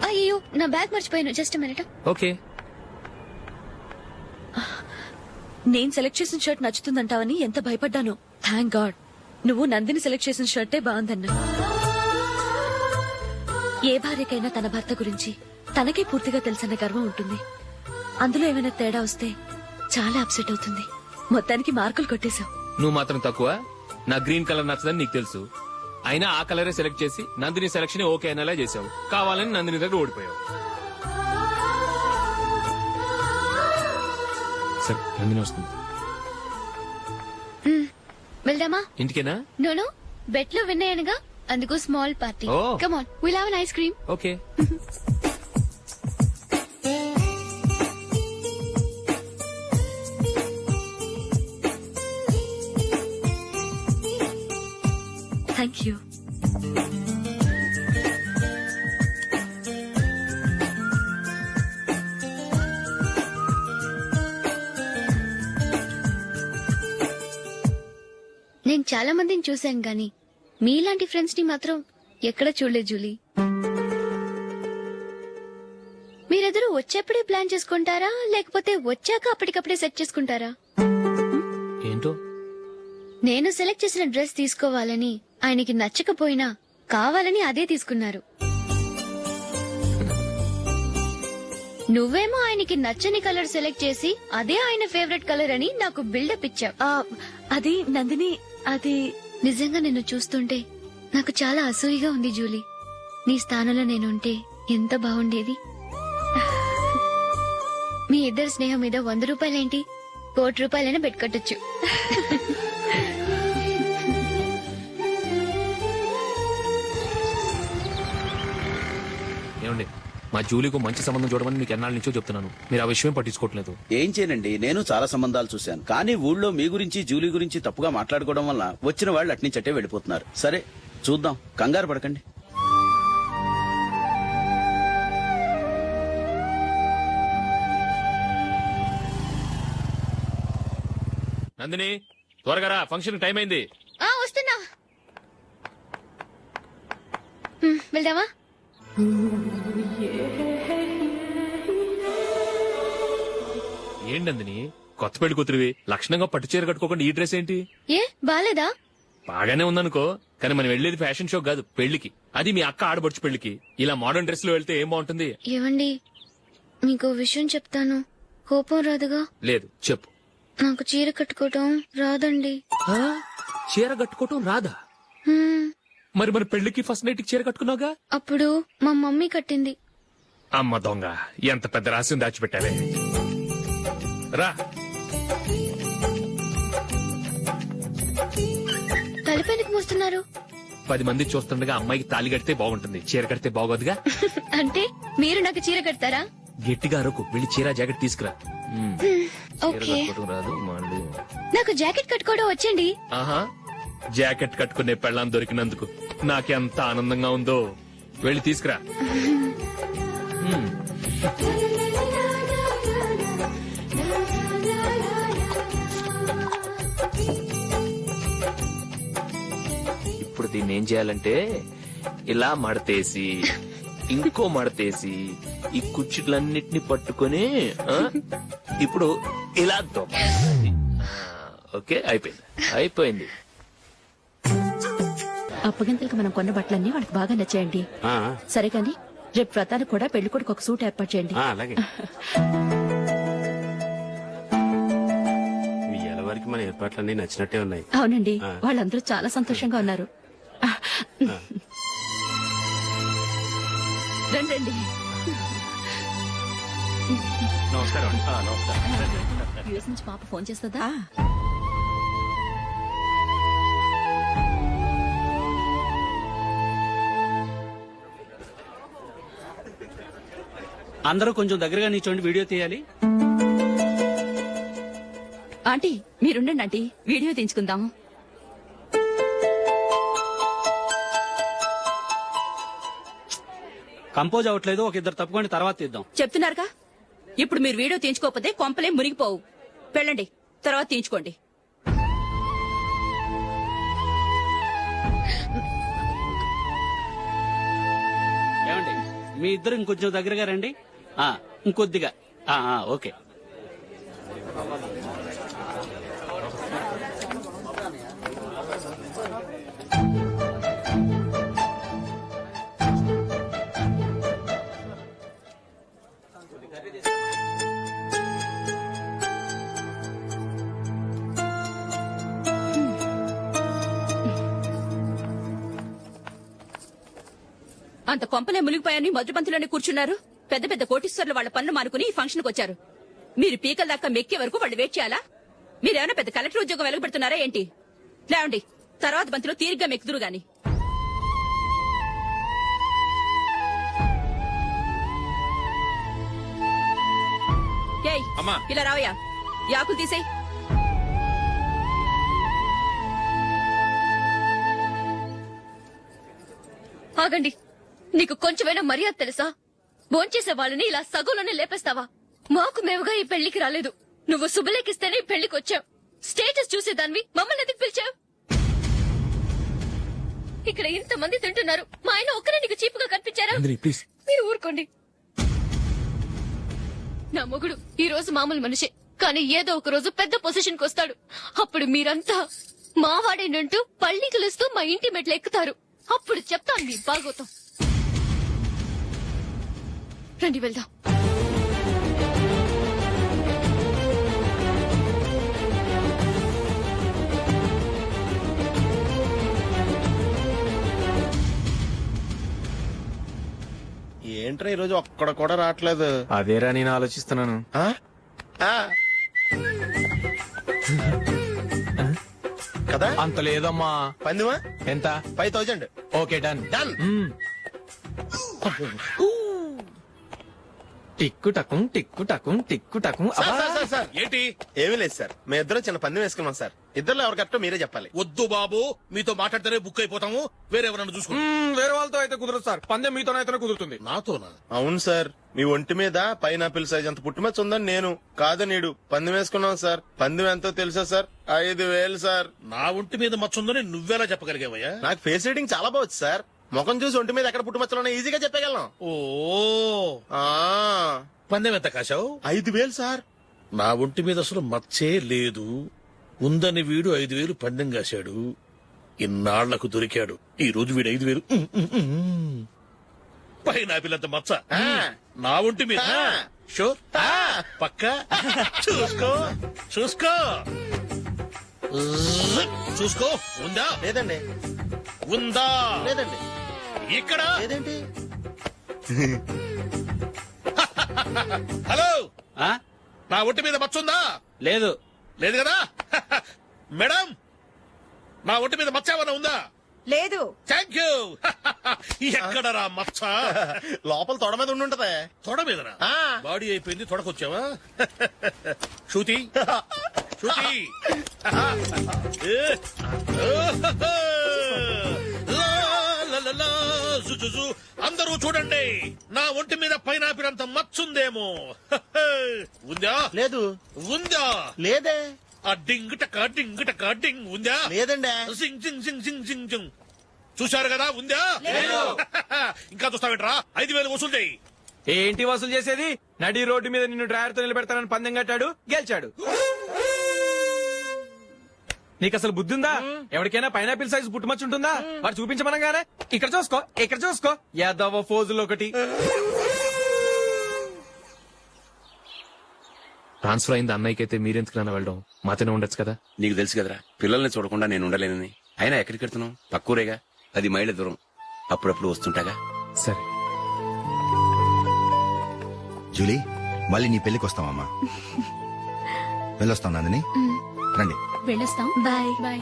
అయ్యో నా బ్యాగ్ మర్చిపోయాను. Just minute. ఓకే. నేను సెలెక్ట్ చేసిన షర్ట్ నచ్చుతుందంటావని ఎంత భయపడ్డాను. థ్యాంక్ గాడ్ నువ్వు నందిని సెలెక్ట్ చేసిన షర్టే బాగుందన్నా. ఏ భార్యకైనా తన భర్త గురించి తనకే పూర్తిగా తెలుసన్న గర్వం ఉంటుంది. అందులో ఏమైనా తేడా వస్తే చాలా అప్సెట్ అవుతుంది. మొత్తానికి మార్కులు కొట్టేశావు. నువ్వు మాత్రం తక్కువ. నా గ్రీన్ కలర్ నచ్చదని నీకు తెలుసు. అయినా ఆ కలరే సెలెక్ట్ చేసి నందిని సెలక్షన్ ఓకే అనేలా చేసావు. కావాలని నందిని దగ్గర ఓడిపోయావు. సరే నందిని వస్తుంది. వెళ్దామా? ఇంటికేనా? నోను బెట్ లో విన్ అయ్యానుగా, అందుకు small party. Oh. Come on, will have an ice cream. Okay. Thank you. నేను చాలా మందిని చూశాను గాని మీలాంటి ఫ్రెండ్స్ ని మాత్రం ఎక్కడ చూడలేదు జూలీ. మీరెదరూ వచ్చేప్పుడే ప్లాన్ చేసుకుంటారా, లేకపోతే వచ్చాక అప్పటికప్పుడే సెట్ చేసుకుంటారా? ఏంటో నేను సెలెక్ట్ చేసిన డ్రెస్ తీసుకోవాలని ఆయనకి నచ్చకపోయినా కావాలని అదే తీసుకున్నారు. నువ్వేమో ఆయనకి నచ్చని కలర్ సెలెక్ట్ చేసి అదే ఆయన ఫేవరెట్ కలర్ అని నాకు బిల్డప్ ఇచ్చావు. అది నందిని, అది నిజంగా నిన్ను చూస్తుంటే నాకు చాలా అసూయగా ఉంది జూలీ. నీ స్థానంలో నేనుంటే ఎంత బాగుండేది. మీ ఇద్దరు స్నేహం మీద 100 రూపాయలేంటి, 1 కోటి రూపాయలైనా పెట్టుకట్టొచ్చు. ఏమండి, మా జూలీకు మంచి సంబంధం చూడమని మీకు ఎన్నాళ్ళ నుంచో చెప్తున్నాను. మీరు ఆ విషయం పట్టించుకోవట్లేదు. ఏం చేయనండి, నేను చాలా సంబంధాలు చూశాను. కానీ ఊళ్ళో మీ గురించి జూలీ గురించి తప్పుగా మాట్లాడుకోవడం వల్ల వచ్చిన వాళ్ళు అట్నుంచట్టే వెళ్ళిపోతున్నారు. సరే చూద్దాం, కంగారు పడకండి. నందిని త్వరగా రా, ఫంక్షన్ టైం అయింది. వస్తున్నా. వెళ్దామా? ఏంటి నందిని, కొత్త పెళ్లి కూతురివి లక్షణంగా పట్టు చీర కట్టుకోకుండా ఈ డ్రెస్ ఏంటి? ఏ బాలేదా? బాగానే ఉందనుకో, కానీ మనం వెళ్లేది ఫ్యాషన్ షో కాదు, పెళ్లికి. అది మీ అక్క ఆడబడుచు పెళ్లికి. ఇలా మోడర్న్ డ్రెస్ లో వెళ్తే ఏం బాగుంటుంది? ఏవండి, మీకు విషయం చెప్తాను, కోపం రాదుగా? లేదు, చెప్పు. నాకు చీర కట్టుకోవటం రాదండి. చీర కట్టుకోవటం రాదా? మరి మన పెళ్లికి ఫస్ట్ నైట్ కి చీర కట్టుకున్నావుగా? అప్పుడు మా మమ్మీ కట్టింది. అమ్మ దొంగ, ఎంత పెద్ద రహస్యం దాచిపెట్టావే. రా. తలపెందుకు మోస్తున్నారు? 10 మంది చూస్తుండగా అమ్మాయికి తాళి కడితే బాగుంటుంది, చీర కడితే బాగోదుగా. అంటే మీరు నాకు చీర కడతారా? గట్టిగా అరకు, వెళ్ళి చీర జాకెట్ తీసుకురా. ఓకే. రాదు మళ్ళీ. నాకు జాకెట్ కట్టుకోవడం వచ్చండి. ఆహా, జాకెట్ కట్టుకునే పెళ్ళాం దొరికినందుకు నాకెంత ఆనందంగా ఉందో. వెళ్ళి తీసుకురా. ఇప్పుడు దీన్ని ఏం చేయాలంటే ఇలా మడతేసి ఇంకో మడతేసి ఈ కుర్చీలన్నిటిని పట్టుకొని ఇప్పుడు ఇలా దొక్కాలి. ఓకే, అయిపోయింది. అప్పగింతలకు మనం కొన్న బట్టలన్నీ వాళ్ళకి బాగా నచ్చాయండి. సరే కానీ రేపు వ్రతానికి కూడా పెళ్లి కొడుకు ఒక సూట్ ఏర్పాటు చేయండి. అలాగే. మీ ఎలవారికి మన ఏర్పాట్లన్నీ నచ్చినట్టే ఉన్నాయి. అవునండి, వాళ్ళందరూ చాలా సంతోషంగా ఉన్నారు. రండి. నమస్కారం. యూఎస్ నుంచి పాప ఫోన్ చేస్తుందా? అందరూ కొంచెం దగ్గరగా నిల్చోండి, వీడియో తీయాలి. ఆంటీ మీరుండండి ఆంటీ, వీడియో తీయించుకుందాం. కంపోజ్ అవ్వట్లేదు, ఒక ఇద్దరు తప్పుకోండి, తర్వాత తీద్దాం. చెప్తున్నారుగా, ఇప్పుడు మీరు వీడియో తీయించుకోకపోతే కొంపలే మునిగిపోవు. వెళ్ళండి, తర్వాత తీయించుకోండి. ఏమండి మీ ఇద్దరు ఇంకొంచెం దగ్గరగా రండి. ఇంకొద్దిగా. ఓకే. అంత కొంపలే మునిగిపోయాని మధుపంతులోనే కూర్చున్నారు. పెద్ద పెద్ద కోటీశ్వర్లు వాళ్ళ పనులు మానుకుని ఈ ఫంక్షన్ కు వచ్చారు. మీరు పీకల దాకా మెక్కే వరకు వాళ్ళు వెయిట్ చేయాలా? మీరేమైనా పెద్ద కలెక్టర్ ఉద్యోగం వెలగబెడుతున్నారా ఏంటి? లేవండి, తర్వాత బంతిలో తీరిగ్గా మెక్కుదురు గాని. ఏయ్, అమ్మా. ఇలా రావయ్యా, యాకులు తీసేయ్. ఆగండి, నీకు కొంచెమైనా మర్యాద తెలుసా? భోంచేసే వాళ్ళని ఇలా సగంలోనే లేపేస్తావా? మాకు మేముగా ఈ పెళ్లికి రాలేదు. నువ్వు శుభలేఖిస్తేనే ఈ పెళ్లికి వచ్చావు. స్టేటస్ చూసేదానివి మమ్మల్ని ఎందుకు పిలిచావు? ఇక్కడ ఇంతమంది తింటున్నారు, మా ఆయన ఒక్కరే నీకు చీపుగా కనిపించారా? ప్లీజ్. మీరు ఊరుకోండి. నా మొగుడు ఈ రోజు మామూలు మనిషే, కానీ ఏదో ఒక రోజు పెద్ద పొజిషన్ కు వస్తాడు. అప్పుడు మీరంతా మావాడేనంటూ పళ్ళి కలుస్తూ మా ఇంటి మెట్లు ఎక్కుతారు. అప్పుడు చెప్తాను మీ బాగోతాం. రండి వెళ్దాం. ఏంట్రా ఈరోజు ఒక్కడ కూడా రావట్లేదు. అదేరా నేను ఆలోచిస్తున్నాను. ఆ? ఆ. కదా అంత లేదమ్మా. పందిమా ఎంత? 5000. Okay, done. డన్. టిక్కు టకుం టిక్కు టకుం టిక్కు టకుం. సార్ ఏంటి? ఏమీ లేదు సార్, మేము ఇద్దరం చిన్న పందెం వేసుకున్నాం సార్. ఇద్దరు ఎవరు కరెక్టో మీరే చెప్పాలి. వద్దు బాబు, మీతో మాట్లాడితేనే బుక్ అయిపోతాము. వేరెవరన్నా చూసుకోండి. వేరే వాళ్ళతో అయితే కుదరదు సార్, పందెం మీతోనైతే కుదురుతుంది. నాతోనా? అవును సార్, మీ ఒంటి మీద పైనాపిల్ సైజ్ అంత పుట్టుమచ్చ ఉందని నేను కాదు నీడు పందెం వేసుకున్నాం సార్. పందెం ఎంతో తెలుసా సార్? 5000 సార్. నా ఒంటి మీద మచ్చుందని నువ్వెలా చెప్పగలిగావయ్యా? నాకు ఫేస్ రీడింగ్ చాలా బాగుంది సార్. ముఖం చూసి ఒంటి మీద ఎక్కడ పుట్టుమచ్చలో ఈజీగా చెప్పగలను. ఓ, ఆ, పందెం ఎంత కాశావు? 5000 సార్. నా ఒంటి మీద అసలు మచ్చే లేదు. ఉందని వీడు 5000 పందెం కాశాడు. ఇన్నాళ్లకు దొరికాడు. ఈ రోజు వీడు 5000. పైన పిల్లంత మచ్చ నా ఒంటి మీద. షూర్? పక్క చూసుకో చూసుకో చూసుకో. ఉందా? లేదండి. ఉందా? లేదండి. ఇక్కడ లేదేంటి? హలో, ఆ? నా ఒంటి మీద మచ్చుందా? లేదు. లేదు కదా? మేడం, నా ఒంటి మీద మచ్చ ఏమన్నా ఉందా? లేదు. Thank you. ఎక్కడరా మచ్చ? లోపల తొడ మీద ఉండుంటదే. తొడ మీదరా? ఆ. బాడీ అయిపోయింది, తొడకొచ్చావా? శృతి శృతి. అందరూ చూడండి, నా ఒంటి మీద పైనాపిల్ అంత మచ్చుందేమో. ఉందా? లేదు. ఉందా? లేదే. ఆ డింగ్ టక డింగ్ టక డింగ్ ఉందా? లేదండి. సింగ్ సింగ్ సింగ్ సింగ్ సింగ్ సింగ్. చూశారు కదా? ఉందా? ఇంకా చూస్తావేంట్రా? 5000 వసూలు చేయి. ఏంటి వసూలు చేసేది? నడి రోడ్డు మీద నిన్ను డ్రైవర్ తో నిలబెడతానని పందెం కట్టాడు, గెలిచాడు. నీకు అసలు బుద్ధి ఉందా? ఎవరికైనా పైనాపిల్ సైజ్ పుట్టుమచ్చు ఉంటుందా? వాడు చూపించమనగానే ఇక్కడ చూసుకో, ఇక్కడ చూసుకో. యాదవ ఫోజులు ఒకటి. ట్రాన్స్ఫర్ అయింది అన్నయ్యకి అయితే మీరెందుకు నాన్న వెళ్ళడం? మాతోనే ఉండొచ్చు కదా. నీకు తెలుసు కదరా, పిల్లల్ని చూడకుండా నేను ఉండలేనని. అయినా ఎక్కడికి వెళ్తున్నావు? పక్కూరేగా, 10 మైళ్ళ దూరం. అప్పుడప్పుడు వస్తుంటాగా. సరే. జూలీ, మళ్ళీ నీ పెళ్లికి వస్తామమ్మా. వెళ్ళొస్తాం నందిని, రండి. వెళ్ళొస్తాం. Bye bye.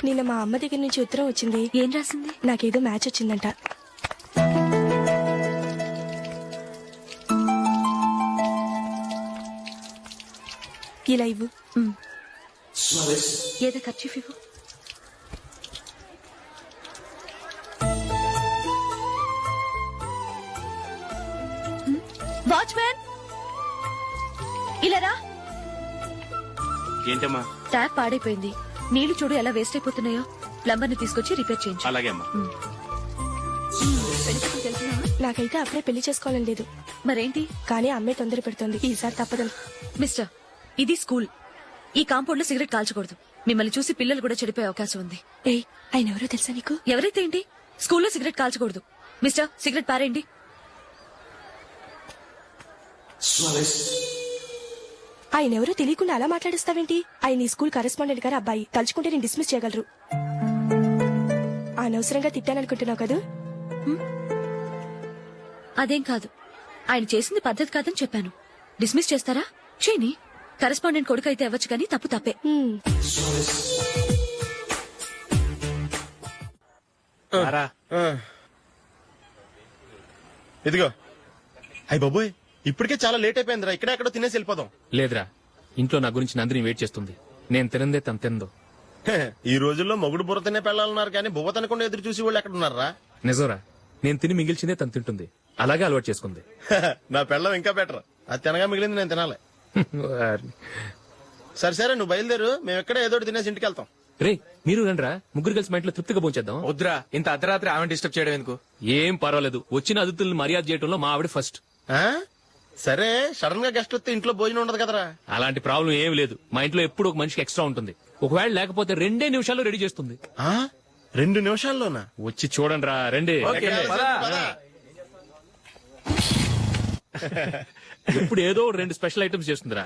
నిన్న మా అమ్మ దగ్గర నుంచి ఉత్తరం వచ్చింది. ఏం రాసింది? నాకేదో మ్యాచ్ వచ్చిందంట. ఇలా ఇవ్వు. ఏదో ఖర్చు ఇవ్వు. వాచ్మ్యాన్ ఇలా రా. ఏంటమ్మా? ట్యాప్ పాడైపోయింది. నీళ్లు చూడు ఎలా వేస్ట్ అయిపోతున్నాయో. ప్లంబర్ ని తీసుకొచ్చి రిపేర్ చేయించు. అలాగే అమ్మా. నాకైతే అప్పుడే పెళ్లి చేసుకోవాలని లేదు, మరేంటి? కానీ అమ్మే తొందర పెడుతోంది. ఈసారి తప్పదని. మిస్టర్, ఇది స్కూల్. ఈ కాంపౌండ్ లో సిగరెట్ కాల్చకూడదు. మిమ్మల్ని చూసి పిల్లలు కూడా చెడిపోయే అవకాశం ఉంది. ఏయ్, ఆయన ఎవరో తెలుసా నీకు? ఎవరైతే ఏంటి, స్కూల్లో సిగరెట్ కాల్చకూడదు. మిస్టర్, సిగరెట్ పారేయండి. ఆయన ఎవరో తెలియకుండా అలా మాట్లాడిస్తావేంటి? ఆయన ఈ స్కూల్ కరెస్పాండెంట్ గారు అబ్బాయి. తలుచుకుంటే నేను డిస్మిస్ చేయగలరు. అనవసరంగా తిట్టాననుకుంటున్నావు కదా? అదేం కాదు, ఆయన చేసింది పద్ధతి కాదని చెప్పాను. డిస్మిస్ చేస్తారా? చేయని. కరెస్పాండెంట్ కొడుకు అయితే అవ్వచ్చు, కానీ తప్పు తప్పే. ఇదిగో. అయ్య బాబోయ్, ఇప్పటికే చాలా లేట్ అయిపోయిందిరా. ఇక్కడ ఎక్కడో తినేసి వెళ్ళిపోదాం. లేదురా, ఇంట్లో నా గురించి నందిని వెయిట్ చేస్తుంది. నేను తినందే తను తిందో. హే, ఈ రోజుల్లో మొగుడు బుర్ర తినే పెళ్ళాలన్నారు కానీ బువ్వ తినకుండా ఎదురు చూసి వాళ్ళు ఎక్కడ ఉన్నారా? నిజంరా, నేను తిని మిగిల్చిందే తను తింటుంది. అలాగే అలవాటు చేసుకుంది. నా పెళ్ళం ఇంకా బెటర్. అది తినగా మిగిలింది నేను తినాలి. సరే సరే, నువ్వు బయలుదేరు. మేము ఎక్కడ ఏదో ఒకటి తినేసి ఇంటికి వెళ్తాం. రే, మీరు రండ్రా, ముగ్గురు కలిసి మా ఇంట్లో తృప్తిగా పోంచేద్దాం. వద్దురా, ఇంత అర్ధరాత్రి ఆమె డిస్టర్బ్ చేయడం ఎందుకు? ఏం పర్వాలేదు, వచ్చిన అతిథులను మర్యాద చేయడంలో మా ఆవిడ ఫస్ట్. ఆ? సరే, సడన్ గా గెస్ట్ వస్తే ఇంట్లో భోజనం ఉండదు కదరా? అలాంటి ప్రాబ్లం ఏం లేదు. మా ఇంట్లో ఎప్పుడు ఒక మనిషికి ఎక్స్ట్రా ఉంటుంది. ఒకవేళ లేకపోతే 2 నిమిషాల్లో రెడీ చేస్తుంది. 2 నిమిషాల్లోనా? వచ్చి చూడండి రా, రండి. ఇప్పుడు ఏదో 2 స్పెషల్ ఐటమ్స్ చేస్తుందిరా.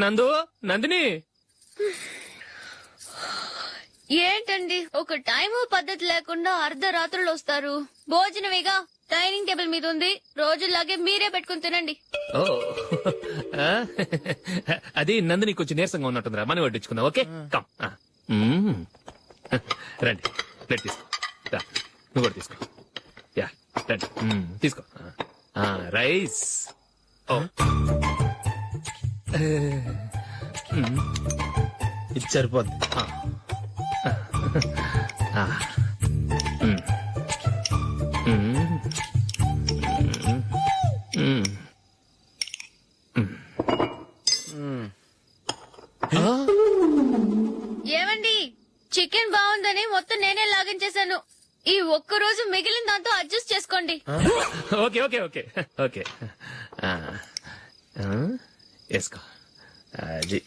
నందు, నందిని. ఏంటండి ఒక టైము పద్ధతి లేకుండా అర్ధరాత్రులు వస్తారు? భోజనమేగా డైనింగ్ టేబుల్ మీద ఉంది. రోజుల్లాగే మీరే పెట్టుకుని తినండి. ఓ, అది నందిని కొంచెం నీరసంగా ఉన్నట్టుందిరా. మనం వడ్డించుకుందాం. Okay, come. రండి, ప్లేట్ తీసుకో. రా, నువ్వు కూడా తీసుకో. యా, రండి, తీసుకో. రైస్. ఓ, ఇది సరిపోద్ది. ఏమండి, చికెన్ బాగుందని మొత్తం నేనే లాగించేశాను. ఈ ఒక్కరోజు మిగిలిన దాంతో అడ్జస్ట్ చేసుకోండి. Okay okay okay okay. వేసుకో. అది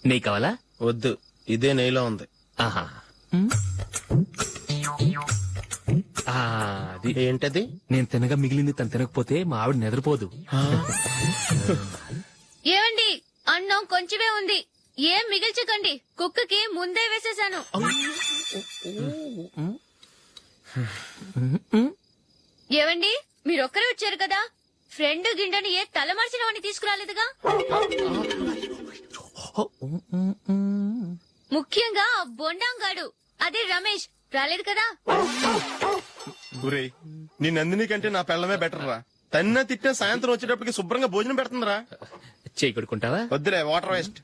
నెయ్యి కావాలా? వద్దు, ఇదే నెయ్యిలో ఉంది. ఆహా, అది ఏంటది? నేను తినగా మిగిలింది తను తినకపోతే మా ఆవిడ నిద్రపోదు. ఏమండి, అన్నం కొంచెమే ఉంది. ఏం మిగిల్చకండి. కుక్కకి ముందే వేసేశాను. ఏవండి, మీరొక్కరే వచ్చారు కదా, ఫ్రెండ్ గిండెని ఏ తలమార్చిన వాడిని తీసుకురాలేదుగా? ముఖ్యంగా ఆ బొండాంగాడు, అదే రమేష్, రాలేదు కదా? గురేయ్, నీ నందిని కంటే నా పెళ్ళమే బెటర్ రా. తన్న తిట్టిన సాయంత్రం వచ్చేటప్పటికి శుభ్రంగా భోజనం పెడుతుందిరా. చేయి కొడుకుంటావా? వద్దులే, వాటర్ వేస్ట్.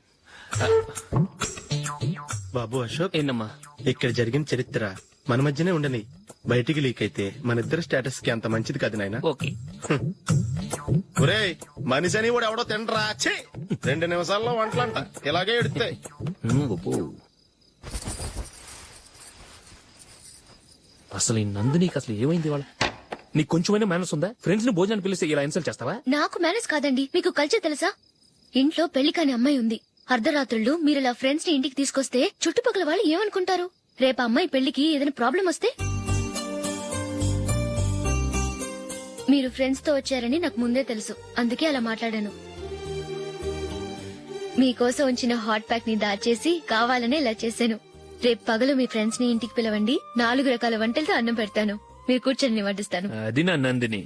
బాబు అశోక్, ఏంటమ్మా? ఇక్కడ జరిగిన చరిత్ర మన మధ్యనే ఉండని. బయటికి లీక్ అయితే మన ఇద్దరు స్టేటస్ కి అంత మంచిది కాదు నాయన. ఓకే. ఒరేయ్, మనిషి అని కూడా ఎవడో తినరా. 2 నిమిషాల్లో వంటలంట ఇలాగే ఎడుతాయి. అసలు ఈ నందినికి అసలు ఏమైంది? వాళ్ళ నీకు కొంచెమైనా మేనస్ ఉందా? ఫ్రెండ్స్ ని భోజనాన్ని పిలిస్తే ఇలా ఇన్సల్ట్ చేస్తావా? నాకు మేనేజ్ కాదండి, మీకు కల్చర్ తెలుసా? ఇంట్లో పెళ్లి కాని అమ్మాయి ఉంది. అర్ధరాత్రుళ్ళు మీరు ఇలా ఫ్రెండ్స్ ని ఇంటికి తీసుకొస్తే చుట్టుపక్కల వాళ్ళు ఏమనుకుంటారు? రేపు అమ్మాయి పెళ్లికి ఏదైనా ప్రాబ్లం వస్తే? మీరు ఫ్రెండ్స్ తో వచ్చారని నాకు ముందే తెలుసు, అందుకే అలా మాట్లాడాను. మీకోసం ఉంచిన హాట్ ప్యాక్ ని దాచేసి కావాలనే ఇలా చేశాను. రేపు పగలు మీ ఫ్రెండ్స్ ని ఇంటికి పిలవండి. 4 రకాల వంటలతో అన్నం పెడతాను. మీరు కూర్చొని వడ్డిస్తాను. అది నా Nandini.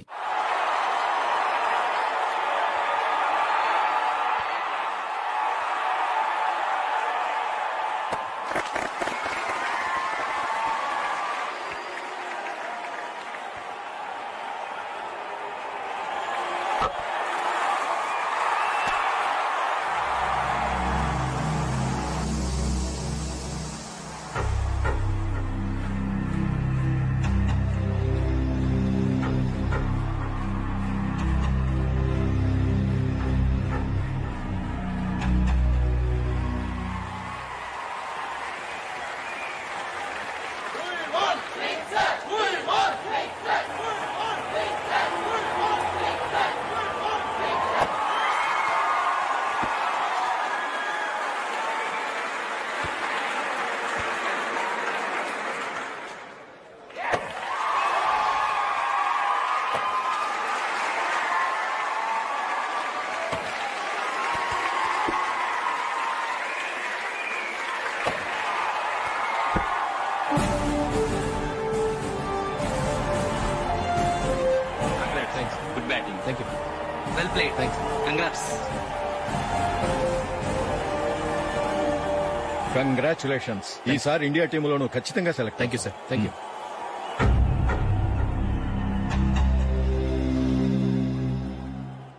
Thank you well played thanks congrats. Congratulations ఈసారి ఇండియా టీంలోను ఖచ్చితంగా select thank you sir thank you